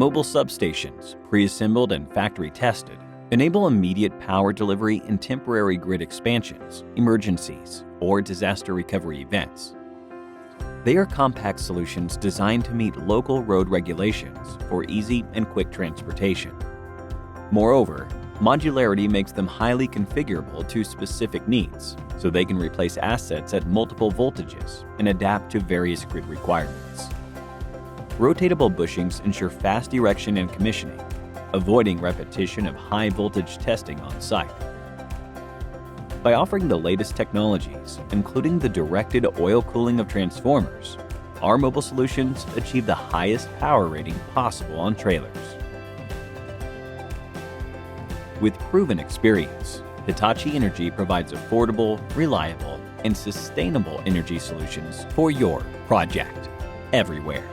Mobile substations, pre-assembled and factory tested, enable immediate power delivery in temporary grid expansions, emergencies, or disaster recovery events. They are compact solutions designed to meet local road regulations for easy and quick transportation. Moreover, modularity makes them highly configurable to specific needs, so they can replace assets at multiple voltages and adapt to various grid requirements. Rotatable bushings ensure fast erection and commissioning, avoiding repetition of high-voltage testing on site. By offering the latest technologies, including the directed oil cooling of transformers, our mobile solutions achieve the highest power rating possible on trailers. With proven experience, Hitachi Energy provides affordable, reliable, and sustainable energy solutions for your project, everywhere.